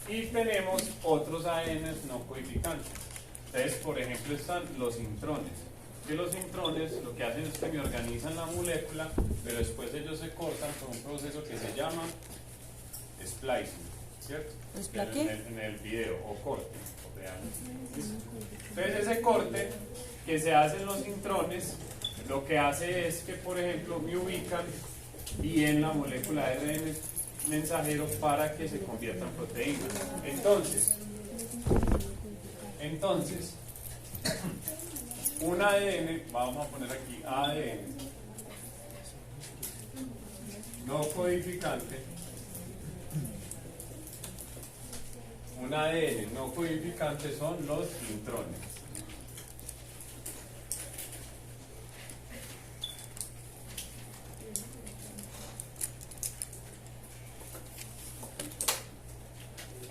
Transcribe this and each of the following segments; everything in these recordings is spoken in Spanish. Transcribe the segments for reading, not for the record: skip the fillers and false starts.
Y tenemos otros ADNs no codificantes. Entonces, por ejemplo, están los intrones. Que los intrones lo que hacen es que me organizan la molécula, pero después ellos se cortan por un proceso que se llama splicing, ¿cierto? En el video, o corte. Entonces, ese corte que se hace en los intrones, lo que hace es que, por ejemplo, me ubican bien la molécula de ARN mensajero para que se convierta en proteína. Entonces, un ADN, vamos a poner aquí ADN no codificante, un ADN no codificante son los intrones.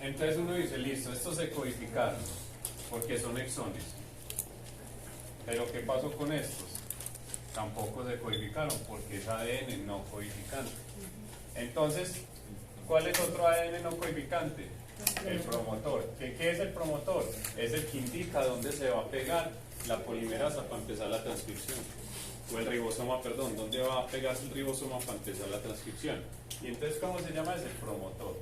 Entonces uno dice, listo, estos se codificaron porque son exones. Pero ¿qué pasó con estos? Tampoco se codificaron porque es ADN no codificante. Entonces, ¿cuál es otro ADN no codificante? El promotor. ¿Qué es el promotor? Es el que indica dónde se va a pegar la polimerasa para empezar la transcripción. O el ribosoma, perdón, dónde va a pegarse el ribosoma para empezar la transcripción. Y entonces, ¿cómo se llama? Es el promotor.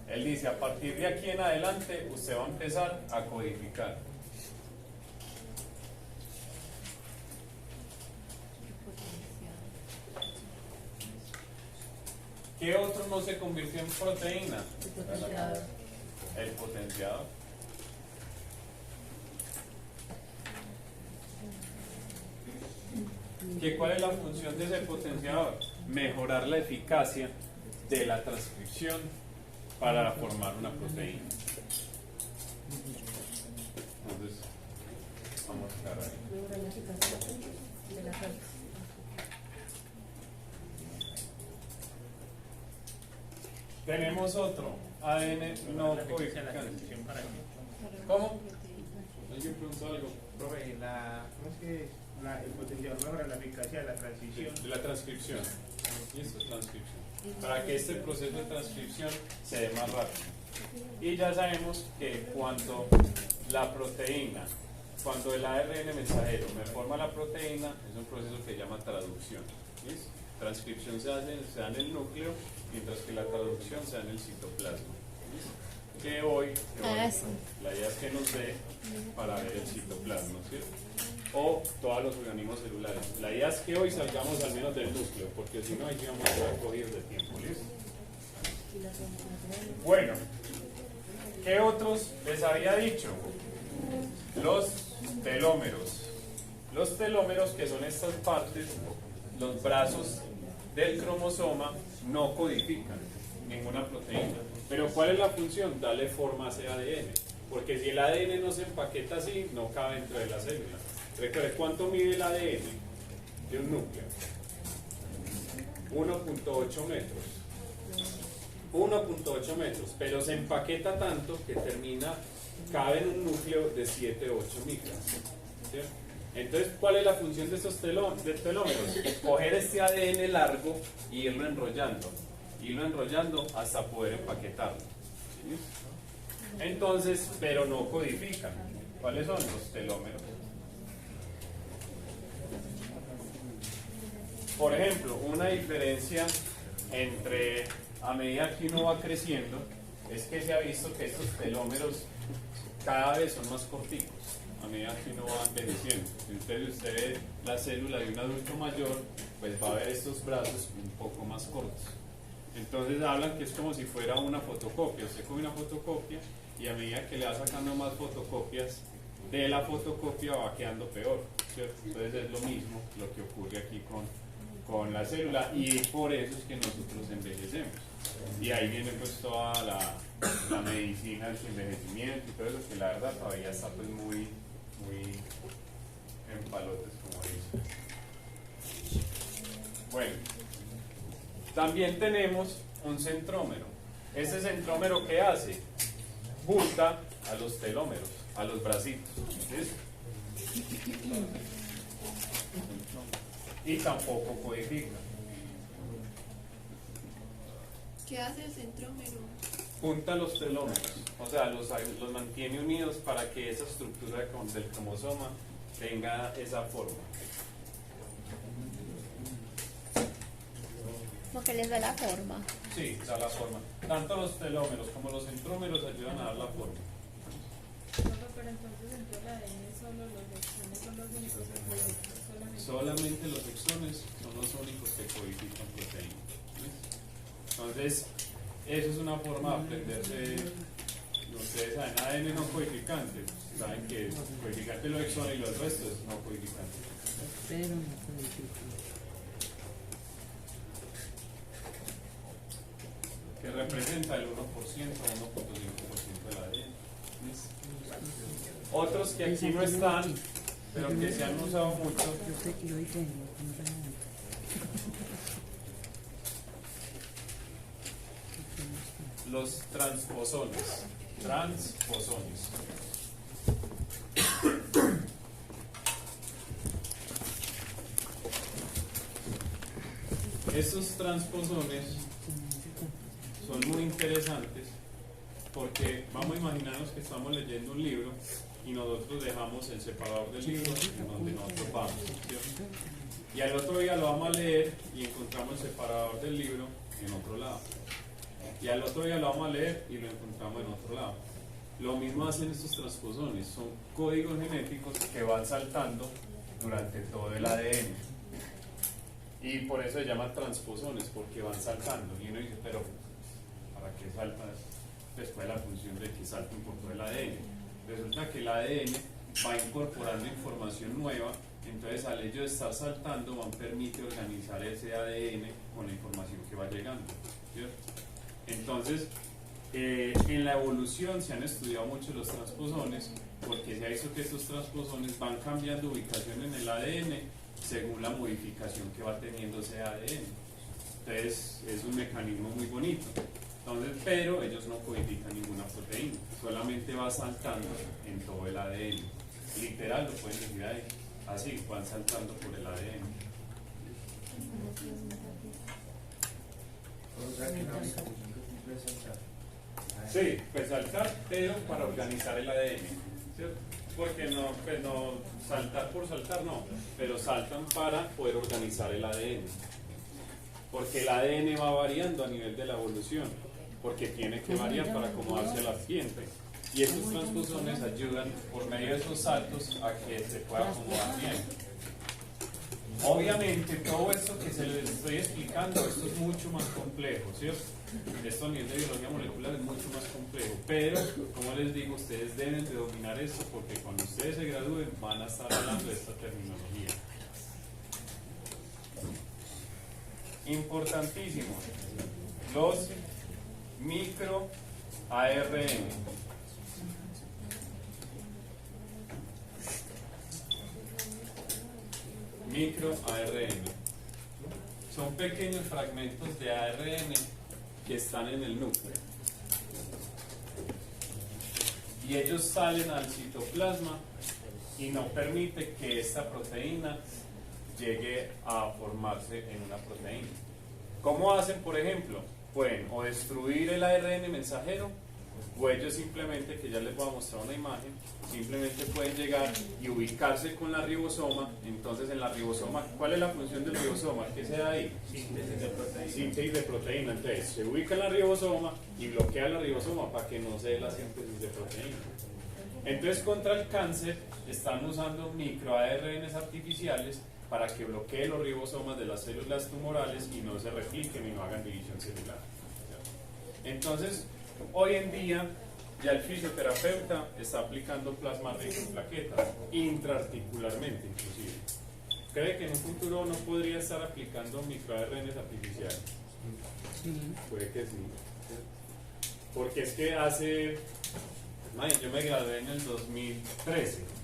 Él dice, a partir de aquí en adelante, usted va a empezar a codificar. ¿Qué otro no se convirtió en proteína? El potenciador. ¿Cuál es la función de ese potenciador? Mejorar la eficacia de la transcripción para formar una proteína. Entonces, vamos a estar ahí. Tenemos otro ADN no codificante. ¿Cómo? ¿Alguien preguntó algo? Profe, ¿cómo es que el potenciador mejora la eficacia de la transición? De la transcripción. Listo, transcripción. Para que este proceso de transcripción se dé más rápido. Y ya sabemos que cuando la proteína, cuando el ARN mensajero me forma la proteína, es un proceso que se llama traducción. ¿Listo? Transcripción se da en el núcleo, mientras que la traducción se da en el citoplasma. ¿Listo? Que hoy la idea es que nos dé para ver el citoplasma, ¿cierto? O todos los organismos celulares. La idea es que hoy salgamos al menos del núcleo, porque si no, ahí vamos a estar cogidos de tiempo, ¿listo? Bueno, ¿qué otros les había dicho? Los telómeros. Los telómeros, que son estas partes, los brazos del cromosoma, no codifican ninguna proteína. Pero ¿cuál es la función? Darle forma a ese ADN. Porque si el ADN no se empaqueta así, no cabe dentro de la célula. Recuerde, ¿cuánto mide el ADN de un núcleo? 1.8 metros. 1.8 metros. Pero se empaqueta tanto que cabe en un núcleo de 7 o 8 micras. ¿Sí? Entonces, ¿cuál es la función de estos telómeros? Coger este ADN largo y irlo enrollando hasta poder empaquetarlo. ¿Sí? Entonces, pero no codifican. ¿Cuáles son los telómeros? Por ejemplo, una diferencia entre, a medida que uno va creciendo, es que se ha visto que estos telómeros cada vez son más corticos a medida que uno va envejeciendo. Si usted ve la célula de un adulto mayor, pues va a ver estos brazos un poco más cortos. Entonces hablan que es como si fuera una fotocopia. Usted coge una fotocopia y a medida que le va sacando más fotocopias de la fotocopia va quedando peor, ¿cierto? Entonces es lo mismo lo que ocurre aquí con la célula, y por eso es que nosotros envejecemos. Y ahí viene pues toda la medicina del envejecimiento y todo eso, que la verdad todavía está pues muy en palotes, como dicen. Bueno, también tenemos un centrómero. ¿Ese centrómero qué hace? Junta a los telómeros, a los bracitos. ¿Sí? Y tampoco codifica. ¿Qué hace el centrómero? junta los telómeros, o sea, los mantiene unidos para que esa estructura del cromosoma tenga esa forma. Como que les da la forma. Sí, da la forma. Tanto los telómeros como los centrómeros ayudan a dar la forma. Pero entonces dentro del ADN solo los exones son los únicos que codifican Solamente los exones son los únicos que codifican proteínas. Entonces, eso es una forma de aprenderse. Ustedes saben, ADN no codificante. Saben que codificante lo exones y los restos no codificante. Pero no codifican. Que representa el 1% o 1.5% del ADN. Otros que aquí no están, pero que se han usado mucho. Yo sé que lo tengo, no tengo. Los transposones. Transposones. Estos transposones son muy interesantes porque vamos a imaginarnos que estamos leyendo un libro y nosotros dejamos el separador del libro en donde nosotros vamos, ¿cierto? Y al otro día lo vamos a leer y encontramos el separador del libro en otro lado. Y al otro día lo vamos a leer y lo encontramos en otro lado. Lo mismo hacen estos transposones, son códigos genéticos que van saltando durante todo el ADN. Y por eso se llaman transposones, porque van saltando. Y uno dice, pero ¿para qué saltan? Después la función de que salten por todo el ADN. Resulta que el ADN va incorporando información nueva, entonces al ello de estar saltando permite organizar ese ADN con la información que va llegando, ¿cierto? Entonces, en la evolución se han estudiado mucho los transposones porque se ha visto que estos transposones van cambiando ubicación en el ADN según la modificación que va teniendo ese ADN. Entonces, es un mecanismo muy bonito. Entonces, pero ellos no codifican ninguna proteína, solamente va saltando en todo el ADN. Literal, lo pueden decir ahí, así, van saltando por el ADN. O sea que la única función que cumple es saltar. Sí, pues saltar, pero para organizar el ADN, ¿cierto? Porque no, pues no, saltar por saltar no, pero saltan para poder organizar el ADN. Porque el ADN va variando a nivel de la evolución, porque tiene que variar para acomodarse a la siguiente. Y estos transposones ayudan por medio de esos saltos a que se pueda acomodar bien. Obviamente todo esto que se les estoy explicando, esto es mucho más complejo, ¿cierto? Esto a nivel de biología molecular es mucho más complejo, pero como les digo, ustedes deben de dominar esto porque cuando ustedes se gradúen van a estar hablando de esta terminología. Importantísimo, los microARN. MicroARN son pequeños fragmentos de ARN que están en el núcleo y ellos salen al citoplasma y no permite que esta proteína llegue a formarse en una proteína. ¿Cómo hacen, por ejemplo? Pueden o destruir el ARN mensajero o ellos simplemente, que ya les voy a mostrar una imagen, simplemente pueden llegar y ubicarse con la ribosoma. Entonces en la ribosoma, ¿cuál es la función del ribosoma? ¿Qué se da ahí? Síntesis de proteína. Síntesis de proteína. Entonces se ubica en la ribosoma y bloquea la ribosoma para que no se dé la síntesis de proteína. Entonces contra el cáncer están usando microARNs artificiales para que bloquee los ribosomas de las células tumorales y no se repliquen y no hagan división celular. Entonces, hoy en día ya el fisioterapeuta está aplicando plasma rico en plaquetas, intraarticularmente inclusive. ¿Cree que en un futuro no podría estar aplicando microARNs artificiales? Sí. Puede que sí. Porque es que yo me gradué en el 2013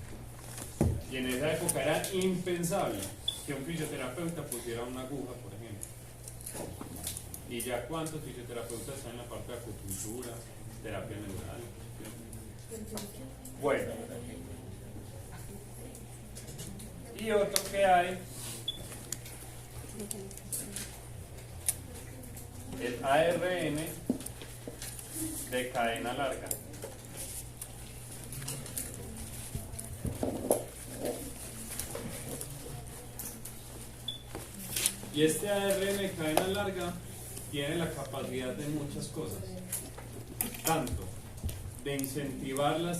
y en esa época era impensable que un fisioterapeuta pusiera una aguja, por ejemplo. Y ya cuántos fisioterapeutas están en la parte de acupuntura, terapia neural. Bueno. Y otro que hay, el ARN de cadena larga. Y este ARN de cadena larga tiene la capacidad de muchas cosas, tanto de incentivar la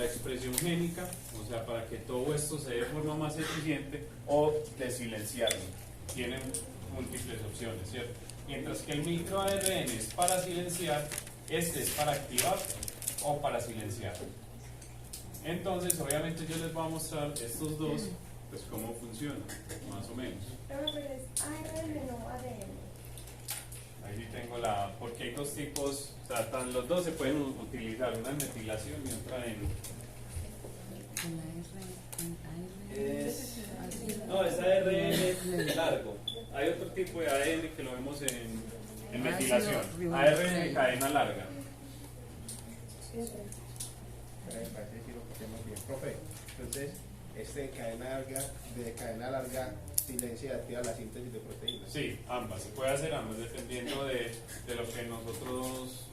expresión génica, o sea, para que todo esto se dé de forma más eficiente, o de silenciarlo. Tienen múltiples opciones, ¿cierto? Mientras que el microARN es para silenciar, este es para activar o para silenciar. Entonces, obviamente yo les voy a mostrar estos dos, pues cómo funcionan, más o menos. Pero es ARN, no ADN. Ahí sí tengo porque hay dos tipos, o sea, los dos se pueden utilizar, una en metilación y otra en... No, es ARN largo. Hay otro tipo de ARN que lo vemos en metilación. ARN de cadena larga. Me parece que lo cogemos bien. Profe, entonces, este de cadena larga, silencia y activa la síntesis de proteínas. Sí, ambas. Se puede hacer ambas dependiendo de lo que nosotros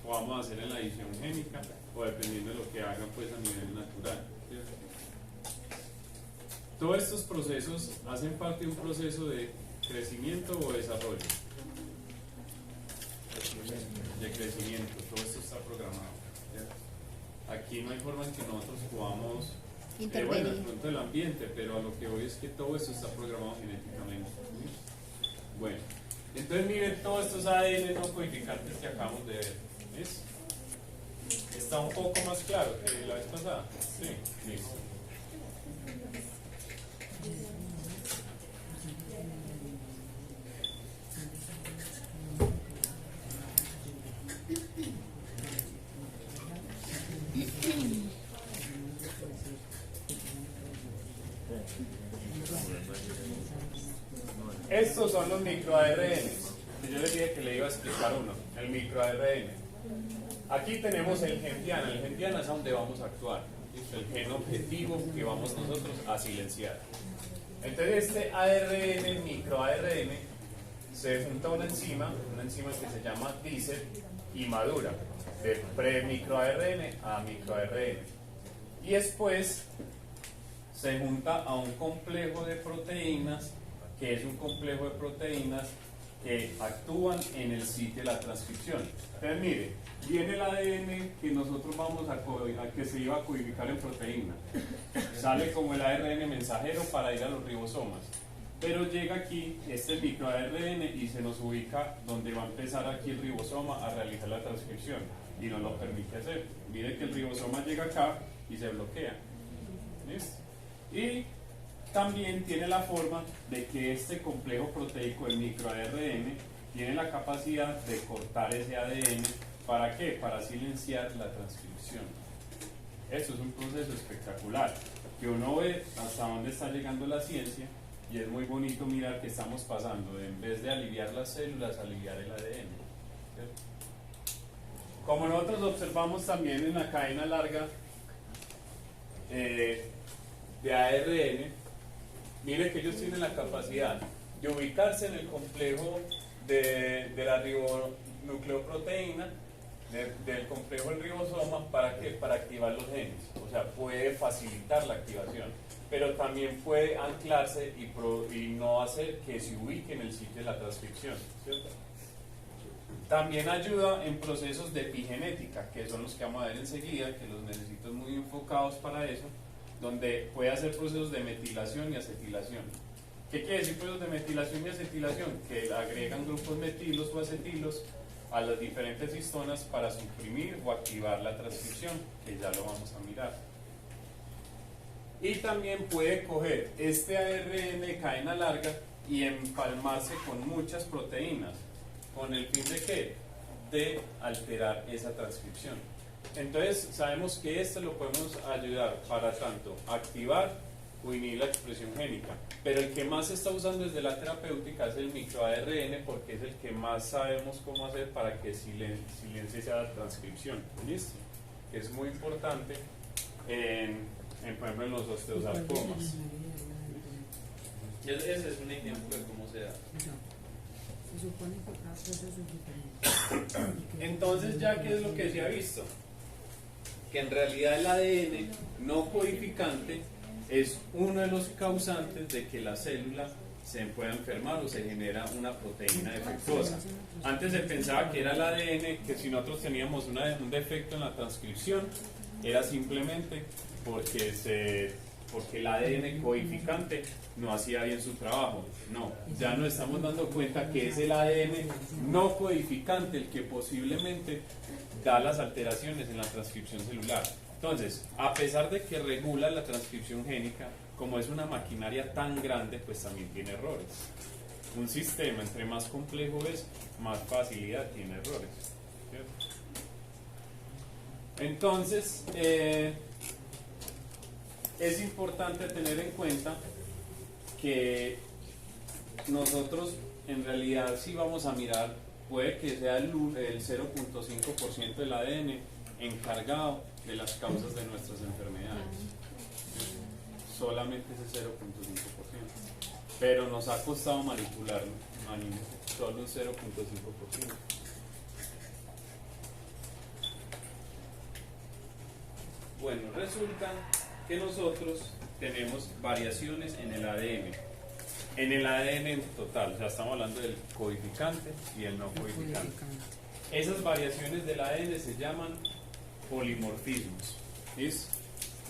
podamos hacer en la edición génica o dependiendo de lo que hagan pues a nivel natural, ¿cierto? Todos estos procesos hacen parte de un proceso de crecimiento o desarrollo. De crecimiento, todo esto está programado, ¿cierto? Aquí no hay forma en que nosotros podamos bueno, de pronto el ambiente, pero a lo que voy es que todo esto está programado genéticamente. ¿Sí? Bueno, entonces miren todos estos ADN no codificantes que acabamos de ver. ¿Ves? Está un poco más claro que la vez pasada. Sí, listo. Estos son los microARNs. Yo les dije que le iba a explicar uno, el microARN. Aquí tenemos el gen diana. El gen diana es a donde vamos a actuar. El gen objetivo que vamos nosotros a silenciar. Entonces este ARN, microARN, se junta a una enzima que se llama DICEP y madura de pre-microARN a microARN. Y después se junta a un complejo de proteínas, que es un complejo de proteínas que actúan en el sitio de la transcripción. Entonces mire, viene el ADN que nosotros vamos a que se iba a codificar en proteína. Sale como el ARN mensajero para ir a los ribosomas. Pero llega aquí este microARN y se nos ubica donde va a empezar aquí el ribosoma a realizar la transcripción y nos lo permite hacer. Mire que el ribosoma llega acá y se bloquea. ¿Listo? Y también tiene la forma de que este complejo proteico, el microARN, tiene la capacidad de cortar ese ADN. ¿Para qué? Para silenciar la transcripción. Eso es un proceso espectacular, que uno ve hasta dónde está llegando la ciencia, y es muy bonito mirar que estamos pasando de, en vez de aliviar las células, aliviar el ADN. ¿Cierto? Como nosotros observamos también en la cadena larga de ARN, mire que ellos tienen la capacidad de ubicarse en el complejo de la ribonucleoproteína, del complejo del ribosoma, ¿para qué? Para activar los genes. O sea, puede facilitar la activación, pero también puede anclarse y no hacer que se ubique en el sitio de la transcripción, ¿cierto? También ayuda en procesos de epigenética, que son los que vamos a ver enseguida, que los necesito muy enfocados para eso, donde puede hacer procesos de metilación y acetilación. ¿Qué quiere decir procesos de metilación y acetilación? Que agregan grupos metilos o acetilos a las diferentes histonas para suprimir o activar la transcripción, que ya lo vamos a mirar. Y también puede coger este ARN de cadena larga y empalmarse con muchas proteínas, ¿con el fin de qué? De alterar esa transcripción. Entonces sabemos que esto lo podemos ayudar para tanto activar o inhibir la expresión génica, pero el que más se está usando desde la terapéutica es el microARN, porque es el que más sabemos cómo hacer para que silencie esa transcripción. ¿Listo? Que es muy importante por ejemplo en los osteosarcomas. Ese es un ejemplo de cómo se da. Se supone que cada proceso es diferente. Entonces, ¿ya qué es lo que se ha visto? Que en realidad el ADN no codificante es uno de los causantes de que la célula se pueda enfermar o se genera una proteína defectuosa. Antes se pensaba que era el ADN, que si nosotros teníamos un defecto en la transcripción, era simplemente porque el ADN codificante no hacía bien su trabajo. No, ya nos estamos dando cuenta que es el ADN no codificante el que posiblemente da las alteraciones en la transcripción celular. Entonces, a pesar de que regula la transcripción génica, como es una maquinaria tan grande, pues también tiene errores. Un sistema, entre más complejo es, más facilidad tiene errores, ¿cierto? Entonces, es importante tener en cuenta que nosotros, en realidad, si vamos a mirar, puede que sea el 0.5% del ADN encargado de las causas de nuestras enfermedades. Solamente ese 0.5%. Pero nos ha costado manipularlo, solo un 0.5%. Bueno, resulta que nosotros tenemos variaciones en el ADN. En el ADN en total, o sea, estamos hablando del codificante y el no codificante. Esas variaciones del ADN se llaman polimorfismos. ¿Listo?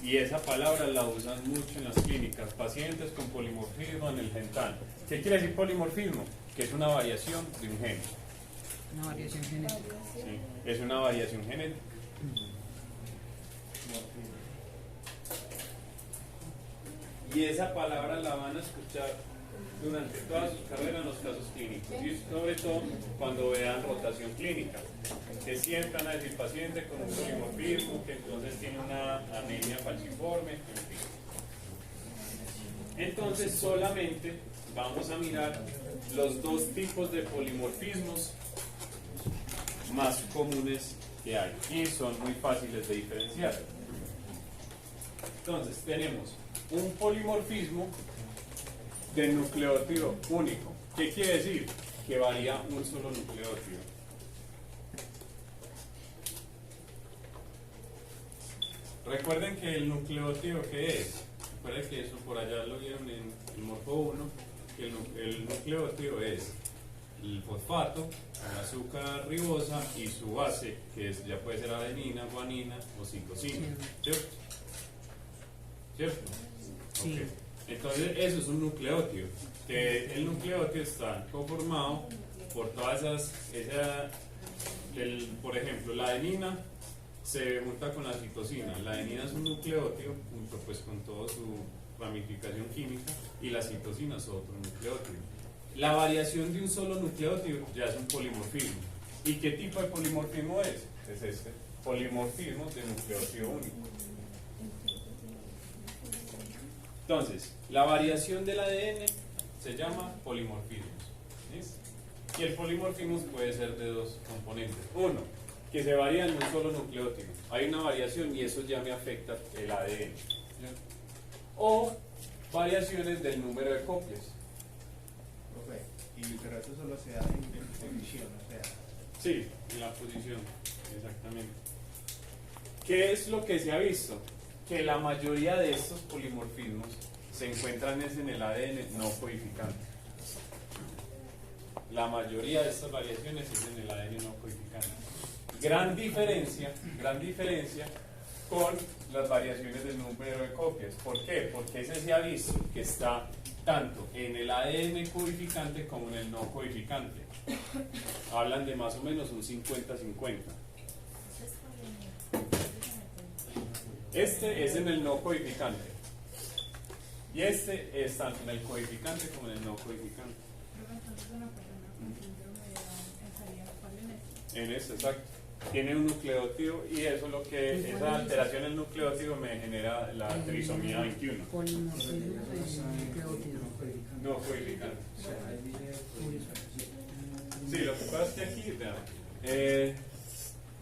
Y esa palabra la usan mucho en las clínicas. Pacientes con polimorfismo en el gental. ¿Qué quiere decir polimorfismo? Que es una variación de un gen. Una variación genética. ¿Sí? Es una variación genética. Y esa palabra la van a escuchar durante toda su carrera en los casos clínicos y sobre todo cuando vean rotación clínica. Se sientan a decir paciente con un polimorfismo que entonces tiene una anemia falciforme, en fin. Entonces solamente vamos a mirar los dos tipos de polimorfismos más comunes que hay y son muy fáciles de diferenciar. Entonces tenemos un polimorfismo de nucleótido único. ¿Qué quiere decir? Que varía un solo nucleótido. Recuerden que el nucleótido, ¿qué es? Recuerden que eso por allá lo vieron en el morfo 1, que el nucleótido es el fosfato, el azúcar ribosa y su base, que ya puede ser adenina, guanina o citosina. ¿Cierto? ¿Cierto? Sí. Okay. Entonces eso es un nucleótido, que el nucleótido está conformado por todas por ejemplo, la adenina se junta con la citosina. La adenina es un nucleótido junto pues con toda su ramificación química y la citosina es otro nucleótido. La variación de un solo nucleótido ya es un polimorfismo. ¿Y qué tipo de polimorfismo es? Es este, polimorfismo de nucleótido único. Entonces, la variación del ADN se llama polimorfismos. ¿Listo? Y el polimorfismo puede ser de dos componentes. Uno, que se varía en un solo nucleótido. Hay una variación y eso ya me afecta el ADN. ¿Sí? O variaciones del número de copias. Profe, pero esto solo se da en posición, o sea. Sí, en la posición, exactamente. ¿Qué es lo que se ha visto? Que la mayoría de estos polimorfismos se encuentran en el ADN no codificante. La mayoría de estas variaciones es en el ADN no codificante. Gran diferencia con las variaciones del número de copias. ¿Por qué? Porque ese se ha visto que está tanto en el ADN codificante como en el no codificante. Hablan de más o menos un 50-50. Este es en el no codificante. Y este es tanto en el codificante como en el no codificante. Entonces una persona con síndrome de Down estaría ¿cuál en este? En este, exacto. Tiene un nucleótido y eso es lo que, esa alteración en el nucleótido me genera la trisomía 21. Polimorfismo de nucleótido. No codificante. Sí, lo que pasa es que aquí, vean,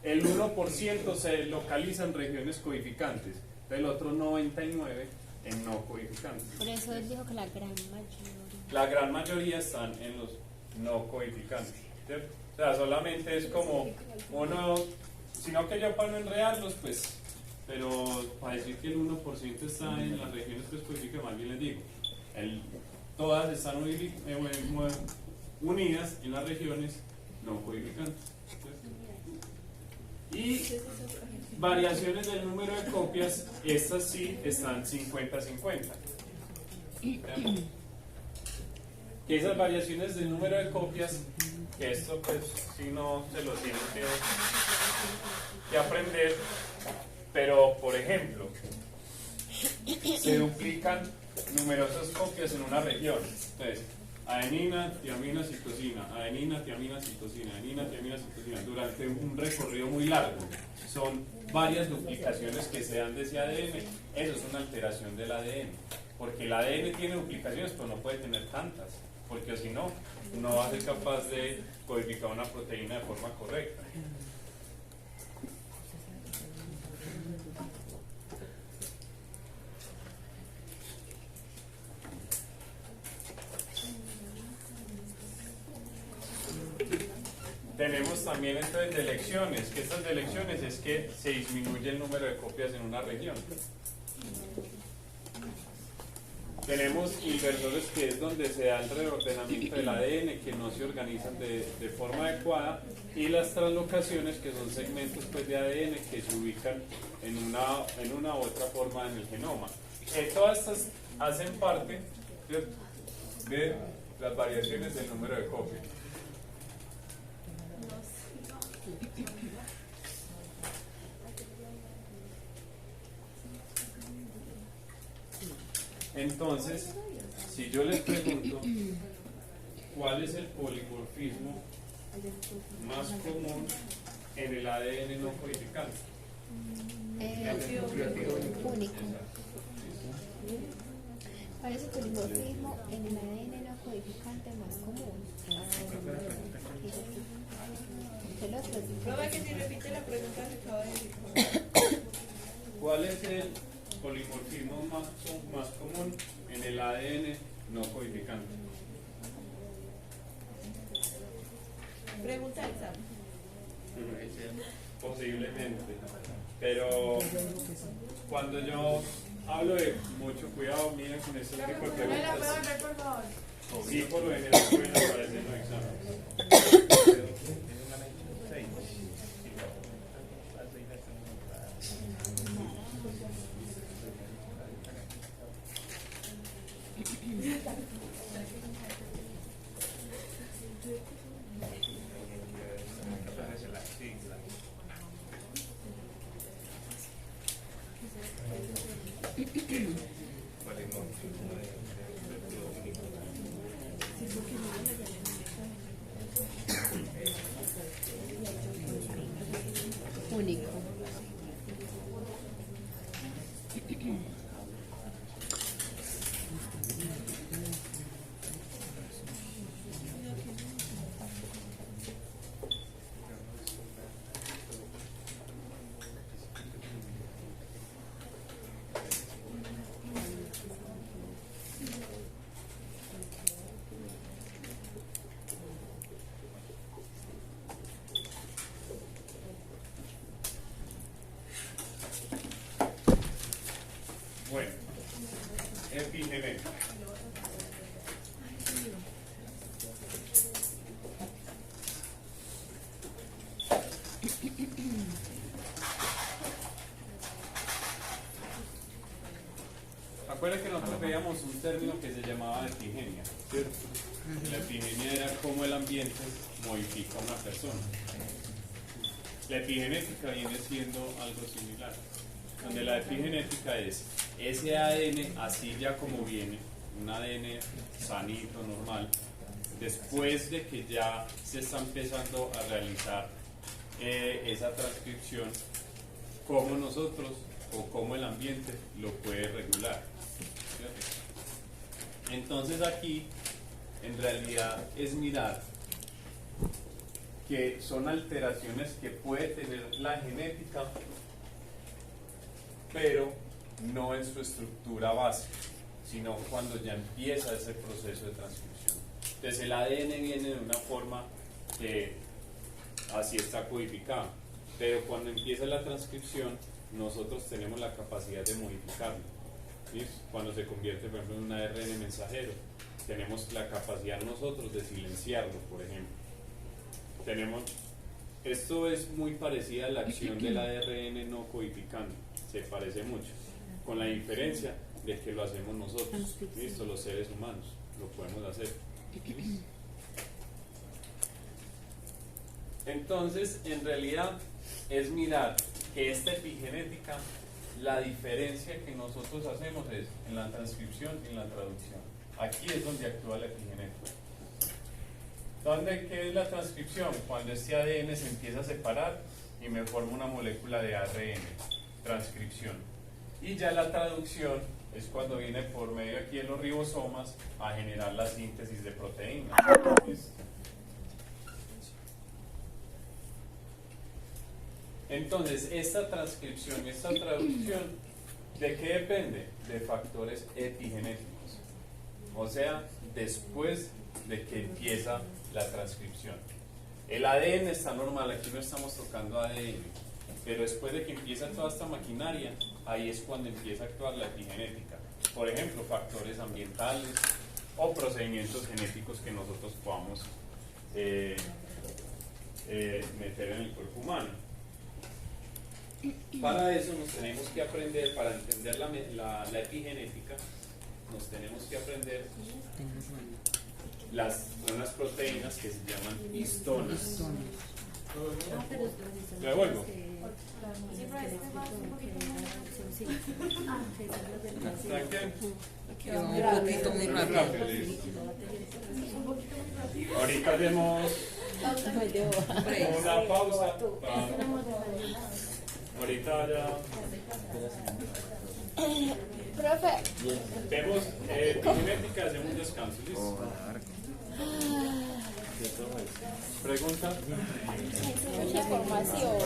el 1% se localiza en regiones codificantes, el otro 99% en no codificantes. Por eso él dijo que la gran mayoría. La gran mayoría están en los no codificante, ¿cierto? O sea, solamente es como uno, sino que yo para no enredarlos, pues, pero para decir que el 1% está en las regiones que codifican, más bien les digo, todas están unidas en las regiones no codificantes, ¿cierto? Y variaciones del número de copias, estas sí están 50-50. Que esas variaciones del número de copias, que esto pues si no se lo tienen que aprender, pero por ejemplo, se duplican numerosas copias en una región. Entonces, adenina, tiamina, citosina, adenina, tiamina, citosina, adenina, tiamina, citosina, durante un recorrido muy largo. Son varias duplicaciones que se dan de ese ADN. Eso es una alteración del ADN. Porque el ADN tiene duplicaciones, pero no puede tener tantas. Porque si no, no va a ser capaz de codificar una proteína de forma correcta. Tenemos también entonces delecciones, que estas delecciones es que se disminuye el número de copias en una región. Tenemos inversores, que es donde se da el reordenamiento del ADN, que no se organizan de forma adecuada, y las translocaciones, que son segmentos pues, de ADN que se ubican en una u otra forma en el genoma. Todas estas hacen parte, ¿cierto?, de las variaciones del número de copias. Entonces, si yo les pregunto cuál es el polimorfismo más común en el ADN no codificante, Único. ¿Cuál es el polimorfismo en el ADN no codificante más común? El otro. Proba que si repite la pregunta que acaba de decir. ¿cuál es el polimorfismo más común en el ADN no codificante? Pregunta examen. Posiblemente, pero cuando yo hablo de mucho cuidado, miren con este tipo de ¿Me la preguntas, puedo ver, por favor? sí, por lo general pueden aparecer en los exámenes. Único. Bueno, epigenética. Acuérdense que nosotros veíamos un término que se llamaba epigenia, ¿cierto? La epigenia era cómo el ambiente modifica a una persona. La epigenética viene siendo algo similar, donde la epigenética es ese ADN así ya como viene, un ADN sanito, normal, después de que ya se está empezando a realizar esa transcripción, cómo nosotros o cómo el ambiente lo puede regular, ¿cierto? Entonces aquí en realidad es mirar que son alteraciones que puede tener la genética, pero no en su estructura base, sino cuando ya empieza ese proceso de transcripción. Entonces el ADN viene de una forma que así está codificado, pero cuando empieza la transcripción nosotros tenemos la capacidad de modificarlo. ¿Sí? Cuando se convierte por ejemplo en un ARN mensajero, tenemos la capacidad nosotros de silenciarlo, por ejemplo. Esto es muy parecida a la acción del ARN no codificando, se parece mucho, con la diferencia de que lo hacemos nosotros, ¿listo? Los seres humanos lo podemos hacer. Entonces, en realidad, es mirar que esta epigenética, la diferencia que nosotros hacemos es en la transcripción y en la traducción. Aquí es donde actúa la epigenética. ¿Qué es la transcripción? Cuando este ADN se empieza a separar y me forma una molécula de ARN, transcripción. Y ya la traducción es cuando viene por medio aquí en los ribosomas a generar la síntesis de proteínas. Entonces, esta transcripción y esta traducción, ¿de qué depende? De factores epigenéticos. O sea, después de que empieza la transcripción. El ADN está normal, aquí no estamos tocando ADN, pero después de que empieza toda esta maquinaria, ahí es cuando empieza a actuar la epigenética. Por ejemplo, factores ambientales o procedimientos genéticos que nosotros podamos meter en el cuerpo humano. Para eso nos tenemos que aprender, para entender la epigenética, nos tenemos que aprender unas proteínas que se llaman histonas. ¿Lo devuelvo? Un poquito muy rápido. Ahorita hacemos una pausa. Ahorita ya Profe, vemos epigenética, hacemos un descanso. ¿Listo? ¿Pregunta? mucha información.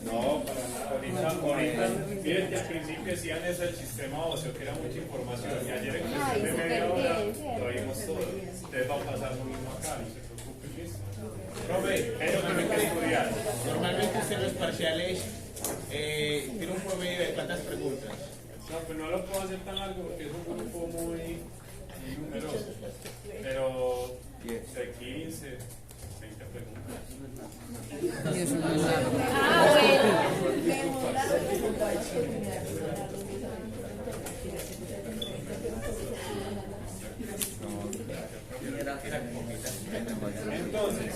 No, para nada. Ahorita, miren que al principio decían eso del sistema óseo, que era mucha información. Y ayer en cuestión de media hora lo vimos todo. Ustedes van a pasar lo mismo acá, no se preocupen. ¿Listo? Profe, ¿qué es lo que me quiere estudiar? Normalmente en los parciales tiene un promedio de cuántas preguntas. No, pues no lo puedo hacer tan largo porque es un grupo muy numeroso. Pero de 15, 20 preguntas. Y eso no es largo. Entonces,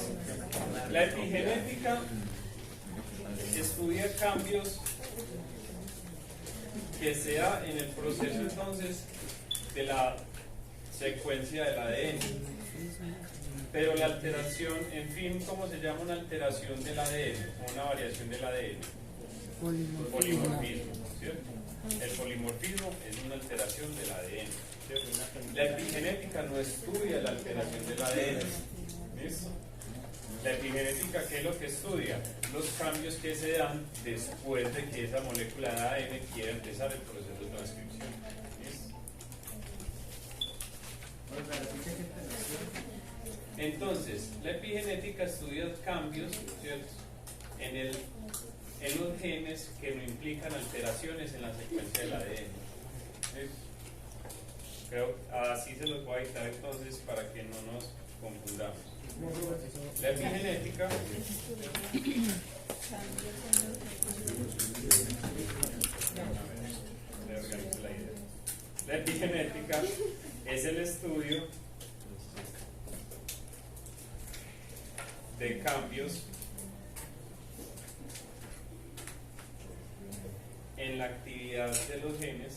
la epigenética estudia cambios que se da en el proceso entonces de la secuencia del ADN. Pero la alteración, en fin, ¿cómo se llama una alteración del ADN? O una variación del ADN. Polimorfismo, ¿cierto? El polimorfismo es una alteración del ADN, ¿cierto? La epigenética no estudia la alteración del ADN. ¿Listo? La epigenética, ¿qué es lo que estudia? Los cambios que se dan después de que esa molécula de ADN quiera empezar el proceso de transcripción. ¿Listo? Entonces, la epigenética estudia cambios, ¿cierto?, en los genes que no implican alteraciones en la secuencia del ADN. ¿Listo? Creo así se los voy a dictar entonces para que no nos confundamos. La epigenética la epigenética es el estudio de cambios en la actividad de los genes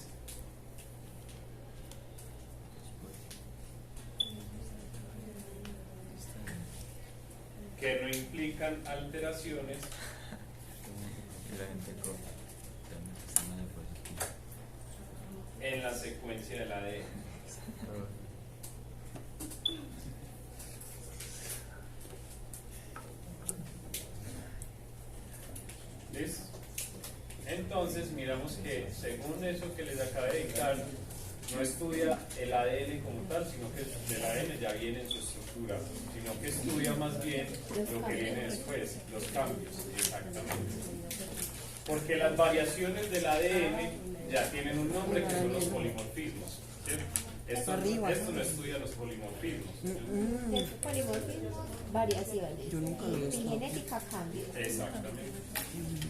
que no implican alteraciones en la secuencia del ADN. ¿Listo? Entonces miramos que según eso que les acabé de dictar, no estudia el ADN como tal, sino que el ADN ya viene en su estructura, sino que estudia más bien lo que viene después, los cambios, exactamente. Porque las variaciones del ADN ya tienen un nombre que son los polimorfismos. ¿Cierto? Esto no estudia los polimorfismos. Es polimorfismo, variaciones. Yo nunca lo he visto. Epigenética, cambios. Exactamente.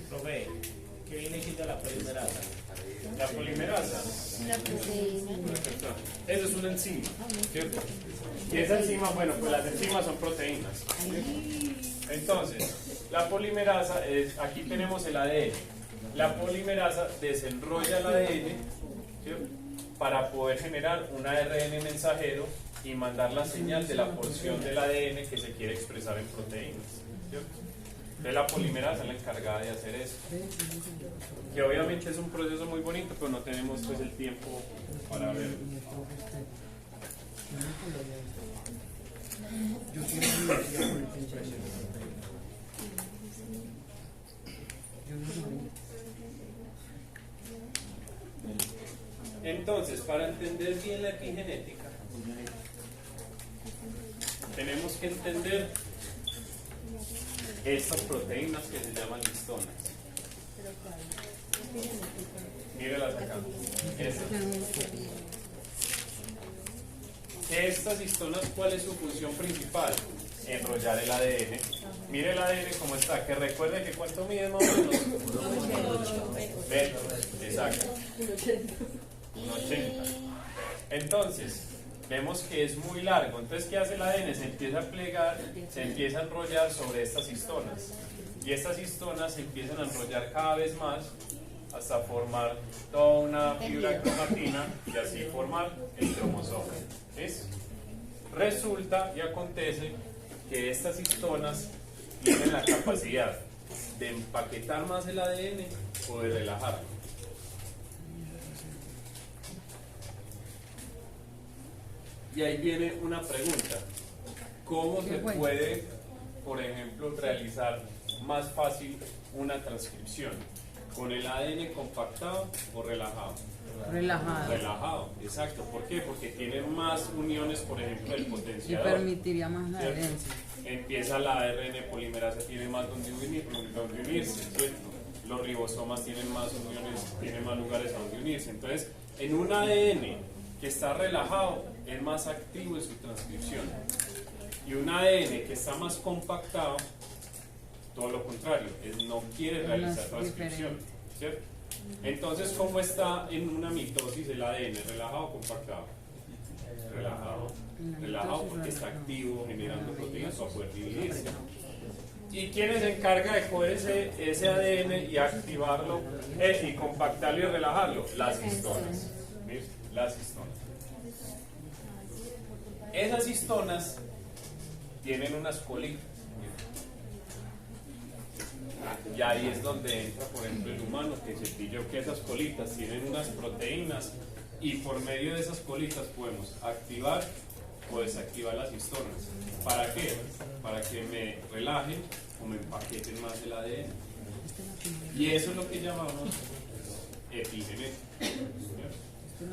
Profe, ¿qué viene siendo la polimerasa? La polimerasa, Una proteína. eso es una enzima, ¿cierto? Y esa enzima, bueno, pues las enzimas son proteínas. Entonces, la polimerasa es, aquí tenemos el ADN. La polimerasa desenrolla el ADN, ¿cierto?, para poder generar un ARN mensajero y mandar la señal de la porción del ADN que se quiere expresar en proteínas, ¿cierto? Entonces la polimerasa es la encargada de hacer eso. Que obviamente es un proceso muy bonito, pero no tenemos pues el tiempo para verlo. Yo quiero universidad con el pensamiento. Yo no sabía. Entonces, para entender bien la epigenética, tenemos que entender estas proteínas que se llaman histonas. Mírelas acá. Estas histonas, ¿cuál es su función principal? Enrollar el ADN. Mire el ADN como está, que recuerde que cuánto mide más o menos. 20, exacto. 1,80. Entonces, vemos que es muy largo. Entonces, ¿qué hace el ADN? Se empieza a plegar, se empieza a enrollar sobre estas histonas. Y estas histonas se empiezan a enrollar cada vez más hasta formar toda una fibra de cromatina y así formar el cromosoma. ¿Ves? Resulta y acontece que estas histonas tienen la capacidad de empaquetar más el ADN o de relajarlo. Y ahí viene una pregunta. ¿Cómo se puede, por ejemplo, realizar más fácil una transcripción? ¿Con el ADN compactado o relajado? Relajado. Relajado, exacto. ¿Por qué? Porque tiene más uniones, por ejemplo, del Y potenciador. permitiría más la ¿Cierto? herencia. Empieza la ARN polimerasa, tiene más donde unirse, ¿cierto? Los ribosomas tienen más uniones, tienen más lugares a donde unirse. Entonces, en un ADN que está relajado, es más activo en su transcripción. Y un ADN que está más compactado, todo lo contrario, no quiere realizar transcripción, ¿cierto? Entonces, ¿cómo está en una mitosis el ADN? ¿Relajado o compactado? Relajado. Relajado porque está activo, generando proteínas para poder dividirse. ¿Y quién se encarga de coger ese ADN y activarlo y compactarlo y relajarlo? Las histonas. ¿Ves? Las histonas. Esas histonas tienen unas colitas. Y ahí es donde entra, por ejemplo, el humano, que se pilló que esas colitas tienen unas proteínas y por medio de esas colitas podemos activar o desactivar las histonas. ¿Para qué? Para que me relajen o me empaqueten más el ADN. Y eso es lo que llamamos epigenética.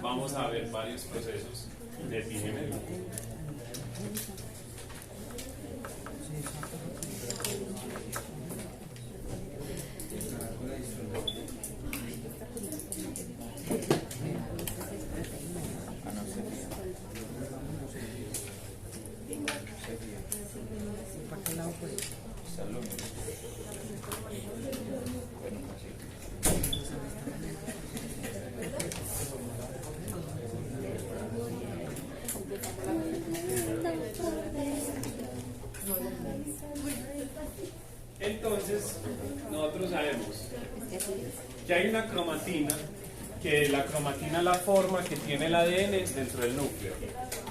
Vamos a ver varios procesos de epigenética. ¿Para qué lado fue? Entonces, nosotros sabemos que hay una cromatina, que la cromatina es la forma que tiene el ADN dentro del núcleo.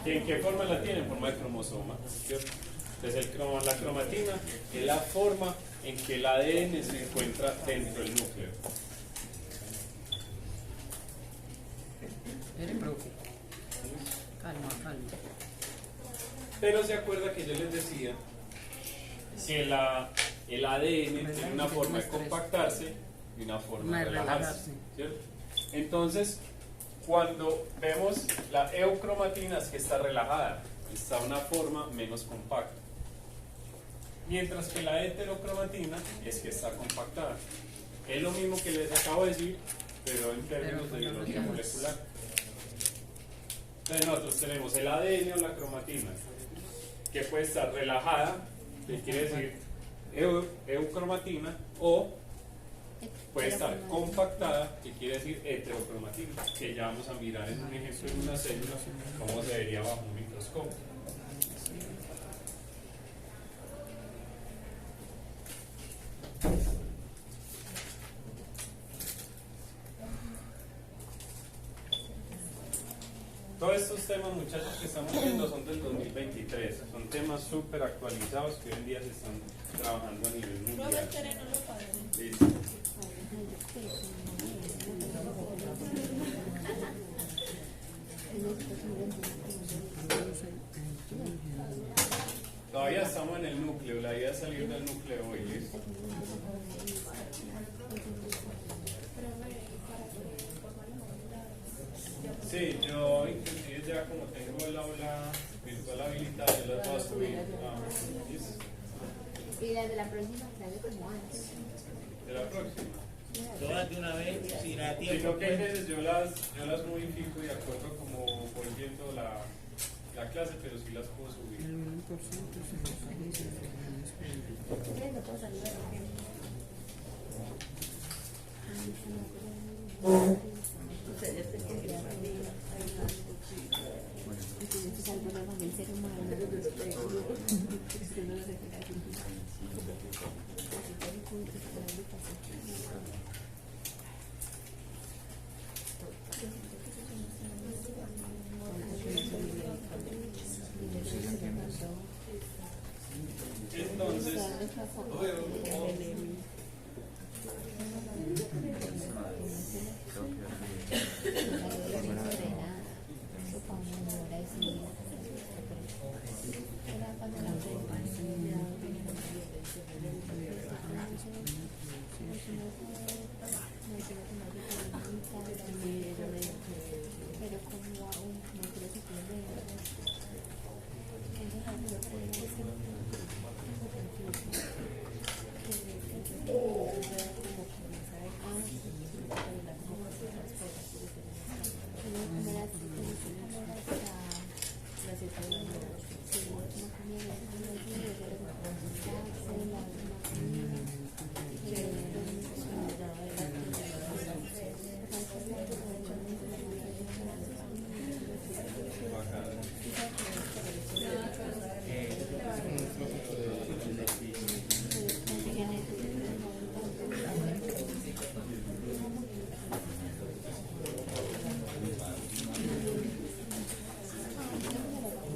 ¿Y en qué forma la tiene? En forma de cromosoma, ¿cierto? Entonces la cromatina es la forma en que el ADN se encuentra dentro del núcleo. Eres profe. Calma, calma. Pero se acuerda que yo les decía que el ADN tiene una forma de compactarse y una forma de relajarse, ¿cierto? Entonces, Cuando vemos la eucromatina es que está relajada, está de una forma menos compacta. Mientras que la heterocromatina es que está compactada. Es lo mismo que les acabo de decir, pero en términos de biología molecular. Entonces nosotros tenemos el ADN o la cromatina, que puede estar relajada, que quiere decir eucromatina, o puede estar compactada, que quiere decir heterocromatina, que ya vamos a mirar en un ejemplo en una célula cómo se vería bajo un microscopio. Todos estos temas, muchachos, que estamos viendo son del 2023, son temas súper actualizados que hoy en día se están trabajando a nivel Profe, mundial. el terreno lo padre. Listo. Todavía estamos en el núcleo, la idea es salir del núcleo hoy, ¿listo? Sí, yo inclusive ya como tengo el aula virtual habilitada, yo las voy a subir ¿listo? Y las de la próxima clase como antes. De la próxima. Todas de una vez, si la Sí, tiempo. lo que hay veces yo las modifico y de acuerdo como voy viendo la clase, pero sí las puedo subir. El 1% se lo sale y se lo No puedo saludar. Entonces es algo normal del ser humano. Usted no lo deja así. Entonces, pero como aún no creo que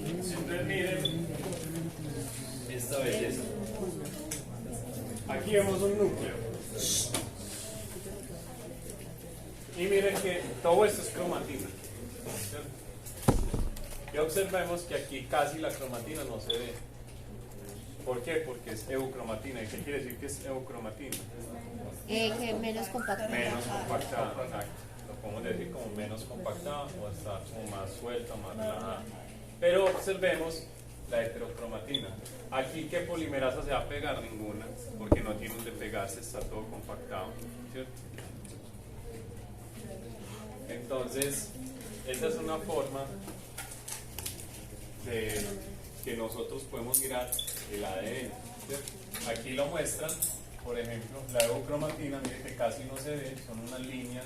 entonces miren esta belleza. Aquí vemos un núcleo. Y miren que todo esto es cromatina. Y observemos que aquí casi la cromatina no se ve. ¿Por qué? Porque es eucromatina. ¿Y qué quiere decir que es eucromatina? que menos compacto. Menos compactada, exacto. Lo podemos decir como menos compactada o está como más suelta, más relajada. Pero observemos la heterocromatina. Aquí, ¿qué polimerasa se va a pegar? Ninguna, porque no tiene donde pegarse, está todo compactado, ¿cierto? Entonces, esa es una forma de que nosotros podemos mirar el ADN, ¿cierto? Aquí lo muestran, por ejemplo, la eucromatina, mire que casi no se ve, son unas líneas,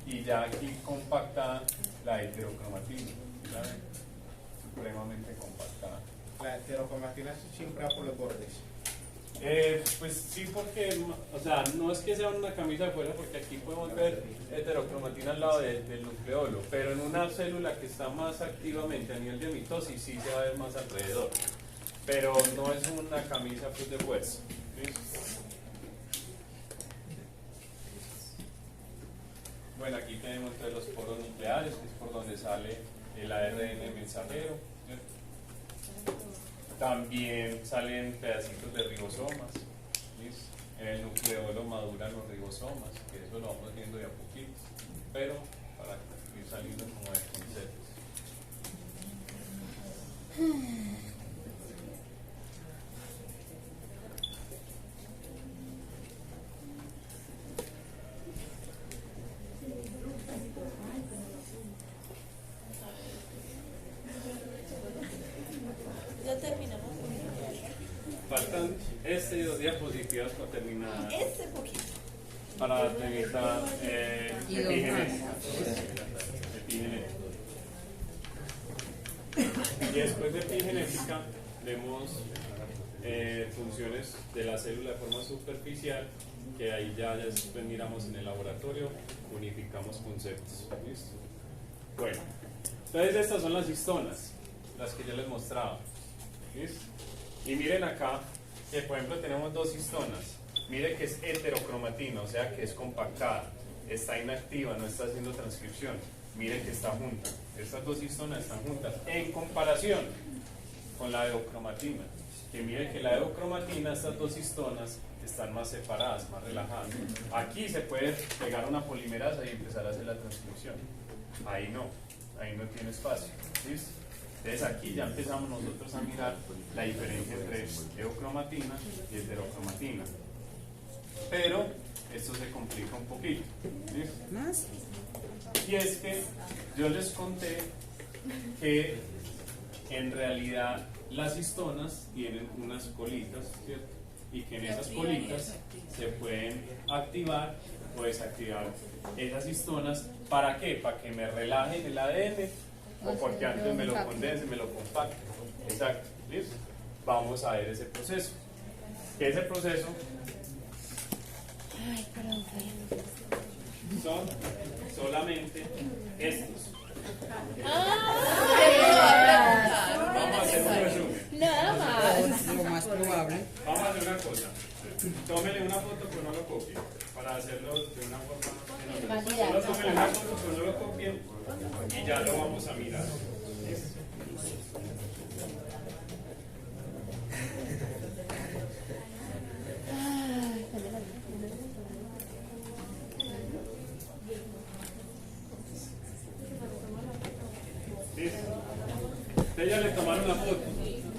y ya aquí compactada la heterocromatina, ¿saben? Supremamente compactada. La heterocromatina siempre va por los bordes. Pues sí, porque, o sea, no es que sea una camisa de fuerza, porque aquí podemos ver heterocromatina al lado del nucleolo, pero en una célula que está más activamente a nivel de mitosis sí se va a ver más alrededor, pero no es una camisa pues, de fuerza. ¿Sí? Bueno, aquí tenemos entonces los poros nucleares, que es por donde sale el ARN mensajero, ¿cierto? También salen pedacitos de ribosomas, ¿listo? En el nucleolo maduran los ribosomas, que eso lo vamos viendo de a poquito, pero para ir saliendo como de conceptos. Ya terminamos. Faltan este y 2 diapositivas para terminar. Este poquito. Para terminar Y dos epigenética. Epigenética. Y después de epigenética vemos funciones de la célula de forma superficial, que ahí ya después miramos en el laboratorio, unificamos conceptos. ¿Listo? Bueno, entonces estas son las histonas, las que yo les mostraba. ¿Listo? Y miren acá que por ejemplo tenemos 2 histonas. Mire que es heterocromatina, o sea que es compactada, está inactiva, no está haciendo transcripción. Mire que está junta. Estas 2 histonas están juntas en comparación con la eucromatina. Que mire que la eucromatina, estas 2 histonas están más separadas, más relajadas. Aquí se puede pegar una polimerasa y empezar a hacer la transcripción. Ahí no tiene espacio. ¿Listo? Entonces aquí ya empezamos nosotros a mirar la diferencia entre eucromatina y heterocromatina. Pero esto se complica un poquito. ¿Listo? ¿Más? Y es que yo les conté que en realidad las histonas tienen unas colitas, ¿cierto? Y que en esas colitas se pueden activar o desactivar esas histonas. ¿Para qué? Para que me relajen el ADN o porque antes me lo condense, me lo compacte. Exacto. ¿Listo? Vamos a ver ese proceso. ¿Qué es el proceso? Ay, perdón, Son solamente estos. Vamos a hacer un resumen. nada más. Lo más probable. Vamos a hacer una cosa. Tómele una foto pero no lo copien. Para hacerlo de una forma. Solo tómele una foto pero no lo copien. Y ya lo vamos a mirar. ¿Listo? ¿Listo? Ustedes ya le tomaron la foto.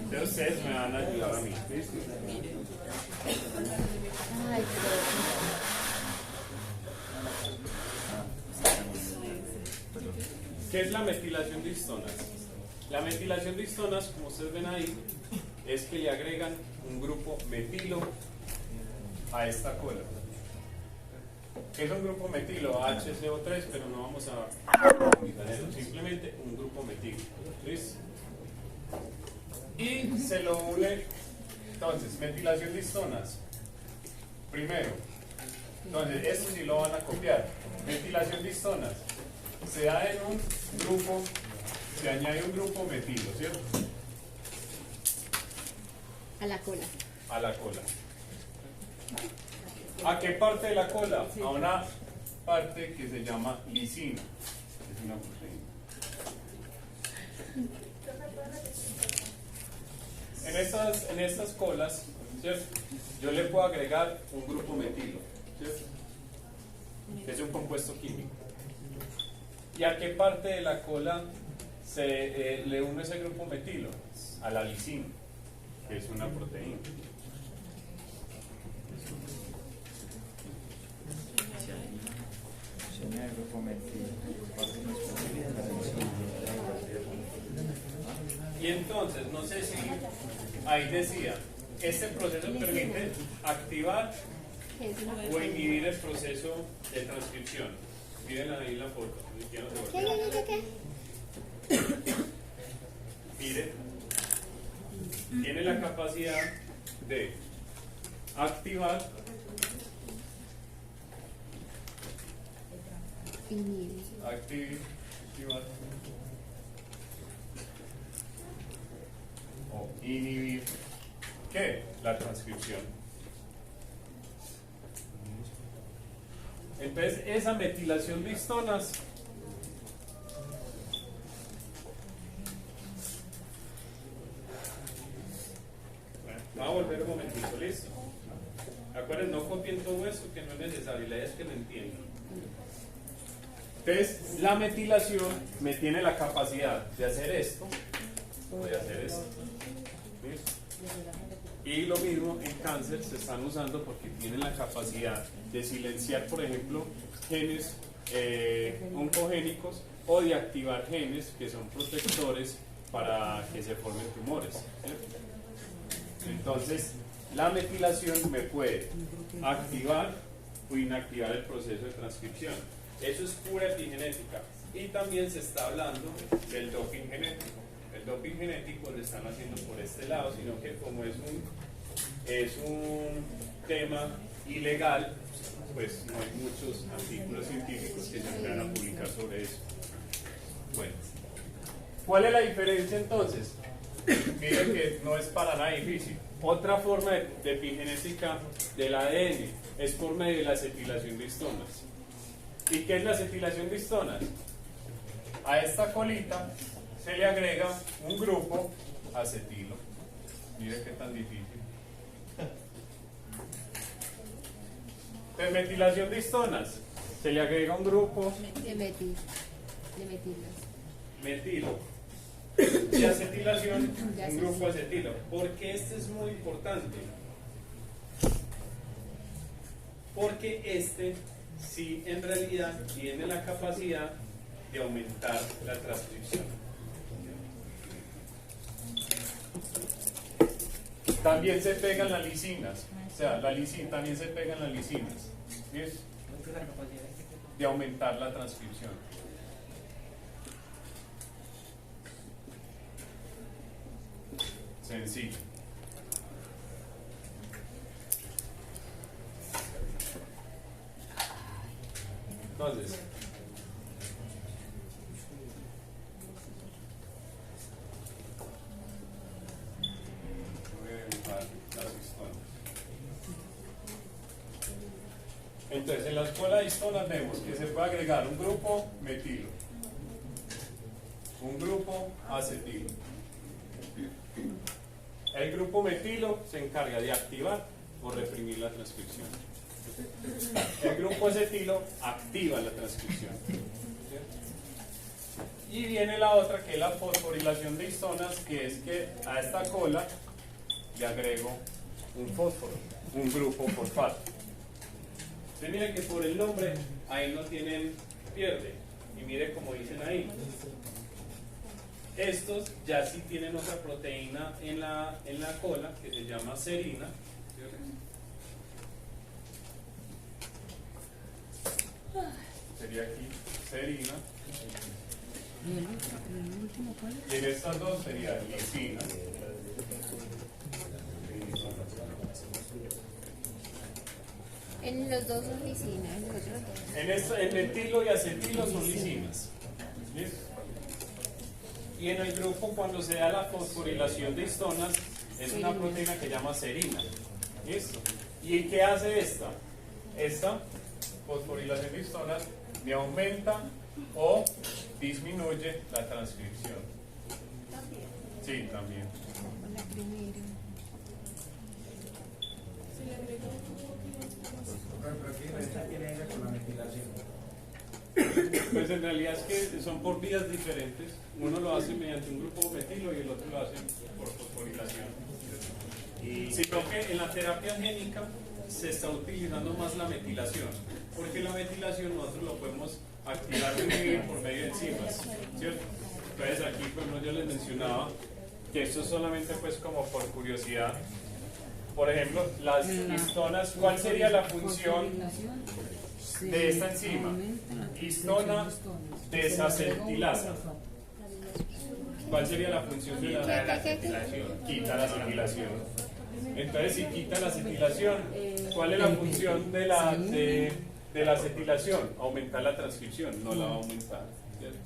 Entonces ustedes me van a ayudar a mí. ¿Listo? Ay, ¿Qué es la metilación de histonas? La metilación de histonas, como ustedes ven ahí, es que le agregan un grupo metilo a esta cola. ¿Qué es un grupo metilo? HCO3, pero no vamos a eso, simplemente un grupo metilo. ¿Listo? Y se lo une. Entonces, metilación de histonas. Primero, entonces, esto sí lo van a copiar. Metilación de histonas. Se da en un grupo, se añade un grupo metilo, ¿cierto? a la cola. A la cola. ¿A qué parte de la cola? A una parte que se llama lisina. Es una proteína. En estas colas, ¿cierto? Yo le puedo agregar un grupo metilo, ¿cierto? Que es un compuesto químico. ¿Y a qué parte de la cola se le une ese grupo metilo? A la lisina, que es una proteína. Y entonces, no sé si ahí decía, este proceso permite activar o inhibir el proceso de transcripción. Miren ahí la foto. ¿Qué? Miren, tiene la capacidad de activar activar o inhibir ¿qué? La transcripción. Entonces esa metilación de histonas va a volver un momentito, listo. Acuérdense, no copien todo eso que no es necesario, la idea es que lo entiendan. Entonces, la metilación me tiene la capacidad de hacer esto o de hacer esto. ¿Listo? Y lo mismo en cáncer se están usando porque tienen la capacidad de silenciar, por ejemplo, genes oncogénicos o de activar genes que son protectores para que se formen tumores. ¿Cierto? Entonces, la metilación me puede activar o inactivar el proceso de transcripción. Eso es pura epigenética. Y también se está hablando del doping genético. El doping genético lo están haciendo por este lado, sino que como es un tema ilegal, pues no hay muchos artículos científicos que se vayan a publicar sobre eso. Bueno, ¿cuál es la diferencia entonces? Miren que no es para nada difícil. Otra forma de epigenética del ADN es por medio de la acetilación de histonas. ¿Y qué es la acetilación de histonas? A esta colita se le agrega un grupo acetilo. Miren qué tan difícil. De metilación de histonas se le agrega un grupo De metilo. metilo. De acetilación, un grupo acetilo. Porque este es muy importante. Porque este sí en realidad tiene la capacidad de aumentar la transcripción. También se pegan las lisinas. O sea, la lisina también se pegan las lisinas. ¿Ves? De aumentar la transcripción. Sencillo. Entonces, voy a dibujar las histonas. Entonces, en la escuela de histonas vemos que se puede agregar un grupo metilo, un grupo acetilo. El grupo metilo se encarga de activar o reprimir la transcripción. El grupo acetilo activa la transcripción. Y viene la otra, que es la fosforilación de histonas, que es que a esta cola le agrego un fósforo, un grupo fosfato. Usted mire que por el nombre ahí no tienen pierde. Y mire como dicen ahí. Estos ya sí tienen otra proteína en la cola que se llama serina. Sería aquí serina. ¿Y el último cuál es? Y en estas dos sería lisina. En los dos son lisinas, en los otros dos. En metilo y acetilo son lisinas. ¿Listo? Y en el grupo, cuando se da la fosforilación de histonas, es una proteína que se llama serina. ¿Listo? ¿Y qué hace esta? Esta fosforilación de histonas me aumenta o disminuye la transcripción. Sí, también. La primera. Si le agrego un poco Pero ¿qué diferencia tiene esa con la metilación? Pues en realidad es que son por vías diferentes. Uno lo hace mediante un grupo metilo y el otro lo hace por fosforilación. Sino que en la terapia génica se está utilizando más la metilación, porque la metilación nosotros lo podemos activar por medio de enzimas, ¿cierto? Entonces aquí pues, yo les mencionaba que esto es solamente pues como por curiosidad. Por ejemplo, las histonas, ¿cuál sería la función de esta enzima? Histona desacetilasa. ¿Cuál sería la función de la acetilación? Quita la acetilación. Entonces, si quita la acetilación, ¿cuál es la función de la acetilación? Aumentar la transcripción, no la va a aumentar. ¿Cierto?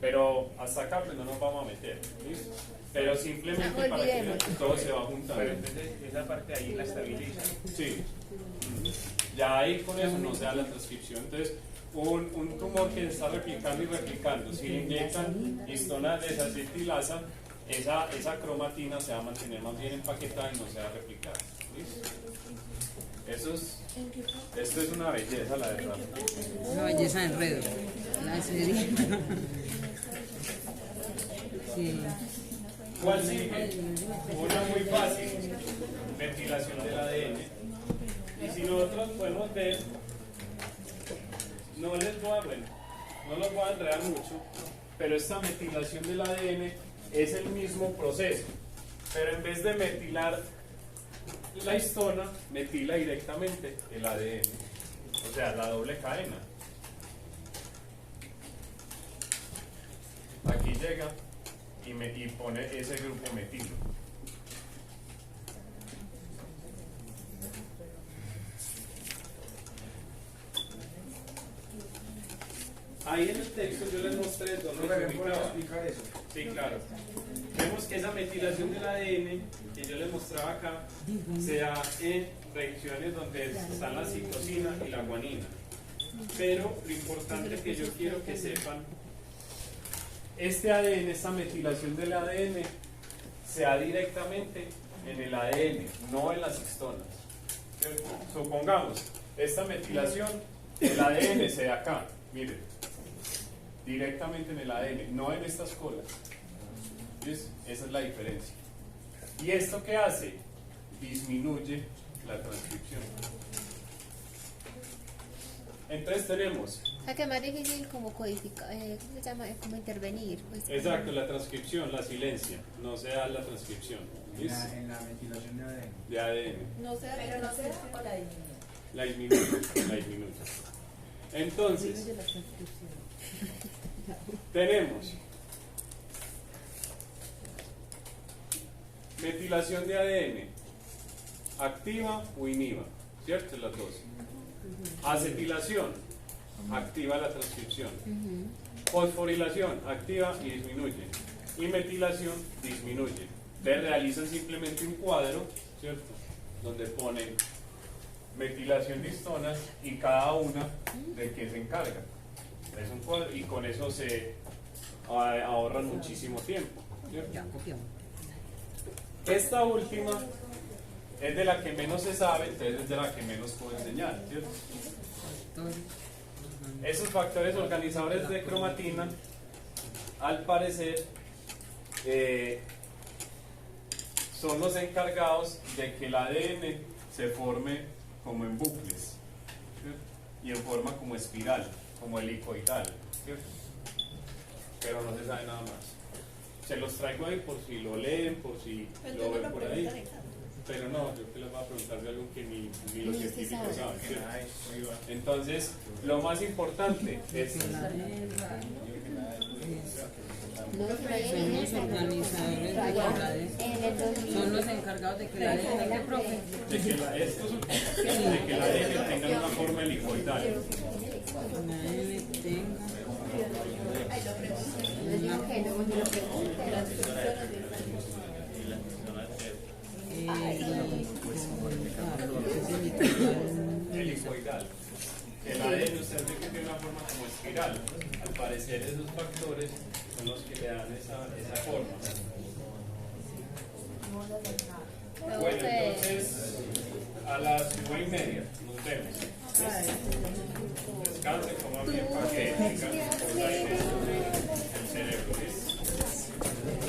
Pero hasta acá pues no nos vamos a meter. ¿Listo? Pero simplemente para que todo se va juntando. Pero entonces esa parte ahí la estabiliza. Sí. Ya ahí con eso no se da la transcripción. Entonces, un tumor que está replicando y replicando, si le inyectan histona desacetilasa, esa cromatina se va a mantener más bien empaquetada y no se va a replicar. ¿Listo? Esto es una belleza, la verdad. Una belleza de enredo. La serie. Sí. ¿Cuál sigue? Una muy fácil, metilación del ADN. Y si nosotros podemos ver, no los voy a enredar mucho, pero esta metilación del ADN es el mismo proceso, pero en vez de metilar la histona, metila directamente el ADN, o sea, la doble cadena. Aquí llega y pone ese grupo metilo. Ahí en el texto yo les mostré dónde se ubicaba. explicar eso? Sí, claro. Vemos que esa metilación del ADN que yo les mostraba acá se da en regiones donde están la citosina y la guanina. Pero lo importante que yo quiero que sepan, este ADN, esta metilación del ADN, se da directamente en el ADN, no en las histonas. ¿Cierto? Supongamos, esta metilación, el ADN se da acá, miren, directamente en el ADN, no en estas colas. ¿Ves? Esa es la diferencia. ¿Y esto qué hace? Disminuye la transcripción. Entonces tenemos... O sea que es más difícil como codificar, ¿cómo se llama? Como intervenir. Pues, Exacto, la transcripción, la silencia, no se da la transcripción. ¿Listo? En la metilación de ADN. De ADN. No se da Pero no se da o la disminuye. La disminuye, la disminuye. Entonces, De la transcripción. tenemos metilación de ADN, activa o inhiba, ¿cierto? Las dos. Acetilación, activa la transcripción. Fosforilación, activa y disminuye. Y metilación, disminuye. Entonces realizan simplemente un cuadro, ¿cierto? Donde ponen metilación de histonas y cada una de qué se encarga. Es un cuadro y con eso se ahorran muchísimo tiempo, ¿cierto? Ya, copiamos. Esta última es de la que menos se sabe, entonces es de la que menos puedo enseñar, ¿cierto? Esos factores organizadores de cromatina, al parecer, son los encargados de que el ADN se forme como en bucles, ¿cierto? Y en forma como espiral, como helicoidal, ¿cierto? Pero no se sabe nada más. Se los traigo ahí por si lo leen, por si lo ven por ahí. Pero no, yo que les voy a preguntar de algo que ni los científicos saben, ¿cierto? Entonces, lo más importante es... no, Son los organizadores de en el 2000. son los encargados de que la ADN de profe. De que de que el ADN tenga una forma helicoidal. La ADN tenga. No digo que no, me lo pregunto. Helicoidal. El ADN usted ve que tiene una forma como espiral. Al parecer esos factores son los que le dan esa forma. Bueno, entonces a las 9:30 nos vemos. Descansen, coman bien para que tengan el cerebro. ¿Sí?